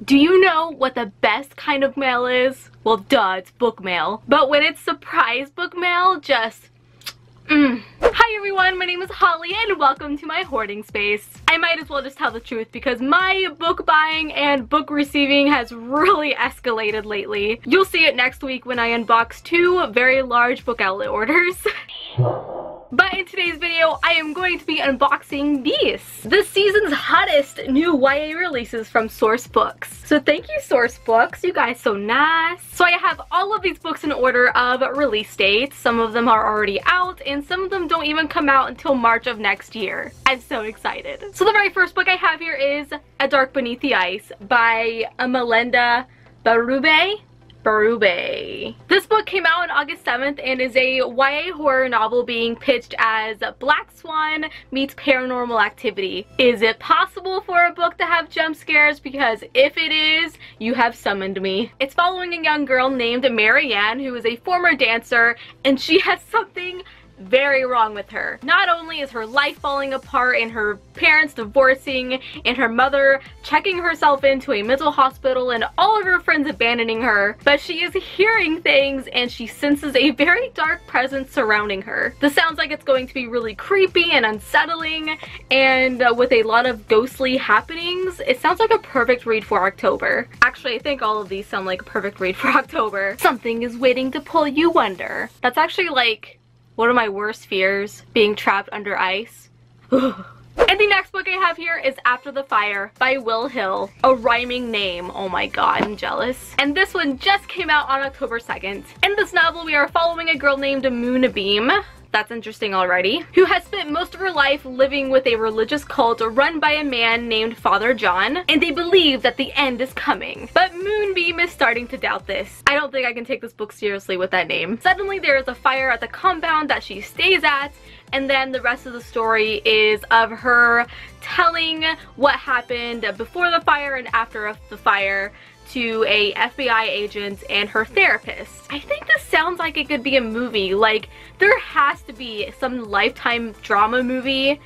Do you know what the best kind of mail is? Well, duh, it's book mail. But when it's surprise book mail, just Hi everyone, my name is Holly and welcome to my hoarding space. I might as well just tell the truth because my book buying and book receiving has really escalated lately. You'll see it next week when I unbox 2 very large book outlet orders. But in today's video, I am going to be unboxing these. This season's hottest new YA releases from Source Books. So thank you, Source Books. You guys so nice. So I have all of these books in order of release dates. Some of them are already out and some of them don't even come out until March of next year. I'm so excited. So the very first book I have here is A Dark Beneath the Ice by Melinda Berube. This book came out on August 7th and is a YA horror novel being pitched as Black Swan meets Paranormal Activity. Is it possible for a book to have jump scares? Because if it is, you have summoned me. It's following a young girl named Marianne who is a former dancer and she has something very wrong with her. Not only is her life falling apart and her parents divorcing and her mother checking herself into a mental hospital and all of her friends abandoning her, but she is hearing things and she senses a very dark presence surrounding her. This sounds like it's going to be really creepy and unsettling and with a lot of ghostly happenings. It sounds like a perfect read for October. Actually, I think all of these sound like a perfect read for October. Something is waiting to pull you under. That's actually like one of my worst fears, being trapped under ice. And the next book I have here is After the Fire by Will Hill. A rhyming name. Oh my god, I'm jealous. And this one just came out on October 2nd. In this novel, we are following a girl named Moonbeam. That's interesting already. Who has spent most of her life living with a religious cult run by a man named Father John, and they believe that the end is coming. But Moonbeam is starting to doubt this. I don't think I can take this book seriously with that name. Suddenly there is a fire at the compound that she stays at, and then the rest of the story is of her telling what happened before the fire and after the fire to a FBI agent and her therapist. I think this sounds like it could be a movie. Like, there has to be some Lifetime drama movie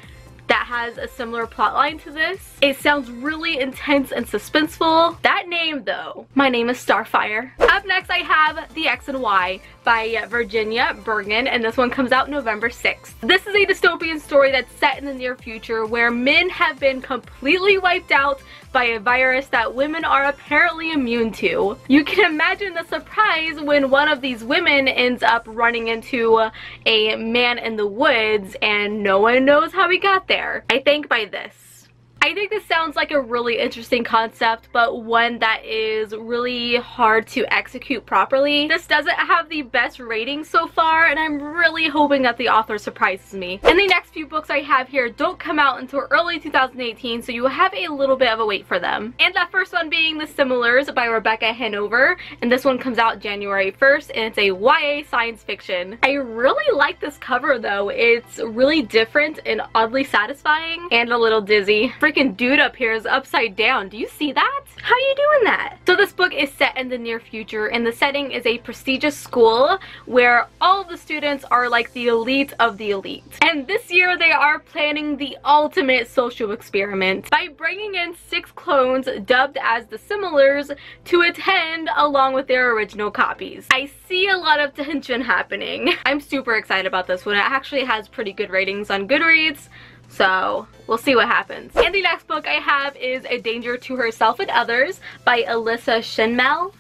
that has a similar plotline to this. It sounds really intense and suspenseful. That name though, my name is Starfire. Up next I have The X and Y by Virginia Bergman, and this one comes out November 6th. This is a dystopian story that's set in the near future where men have been completely wiped out by a virus that women are apparently immune to. You can imagine the surprise when one of these women ends up running into a man in the woods and no one knows how he got there. I think this sounds like a really interesting concept, but one that is really hard to execute properly. This doesn't have the best rating so far, and I'm really hoping that the author surprises me. And the next few books I have here don't come out until early 2018, so you have a little bit of a wait for them. And that first one being The Similars by Rebecca Hanover, and this one comes out January 1st, and it's a YA science fiction. I really like this cover though. It's really different and oddly satisfying, and a little dizzy. Freaking dude up here is upside down. Do you see that? How are you doing that? So this book is set in the near future, and the setting is a prestigious school where all of the students are like the elite of the elite. And this year they are planning the ultimate social experiment by bringing in 6 clones dubbed as the Similars to attend along with their original copies. I see a lot of tension happening. I'm super excited about this one. It actually has pretty good ratings on Goodreads, so we'll see what happens. And the next book I have is A Danger to Herself and Others by Alyssa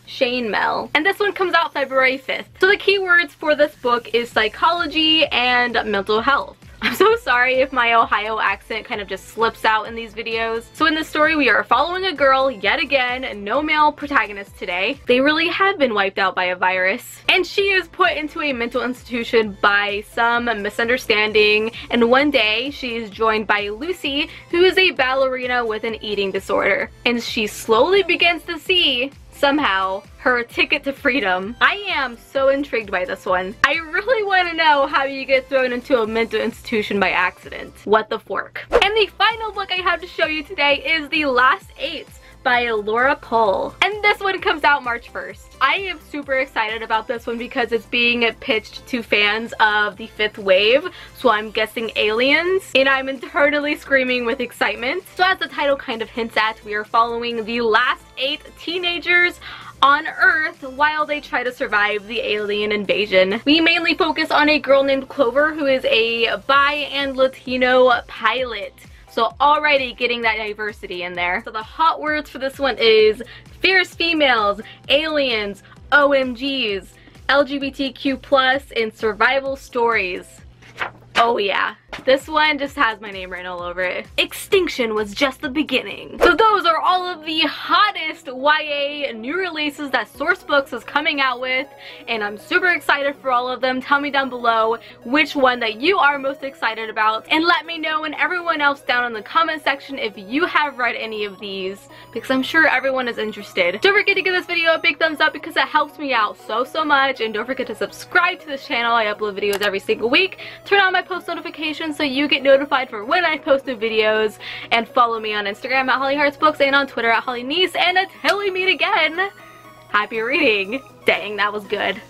Shainmel. And this one comes out February 5th. So the keywords for this book is psychology and mental health. I'm so sorry if my Ohio accent kind of just slips out in these videos. So in this story, we are following a girl yet again, no male protagonist today. They really have been wiped out by a virus. And she is put into a mental institution by some misunderstanding. And one day, she is joined by Lucy, who is a ballerina with an eating disorder. And she slowly begins to see, somehow, her ticket to freedom. I am so intrigued by this one. I really want to know how you get thrown into a mental institution by accident. What the fork? And the final book I have to show you today is The Last 8 by Laura Pohl. And this one comes out March 1st. I am super excited about this one because it's being pitched to fans of the fifth wave, so I'm guessing aliens, and I'm internally screaming with excitement. So as the title kind of hints at, we are following the last 8 teenagers on Earth while they try to survive the alien invasion. We mainly focus on a girl named Clover who is a bi and Latino pilot. So already getting that diversity in there. So the hot words for this one is fierce females, aliens, OMGs, LGBTQ+, and survival stories. Oh yeah. This one just has my name written all over it. Extinction was just the beginning. So those are all of the hottest YA new releases that Sourcebooks is coming out with, and I'm super excited for all of them. Tell me down below which one that you are most excited about, and let me know, and everyone else down in the comment section, if you have read any of these, because I'm sure everyone is interested. Don't forget to give this video a big thumbs up because it helps me out so much, and don't forget to subscribe to this channel. I upload videos every single week. Turn on my post notifications so you get notified for when I post new videos, and follow me on Instagram at HollyHeartsBooks and on Twitter at HollyNiece. And until we meet again, happy reading. Dang, that was good.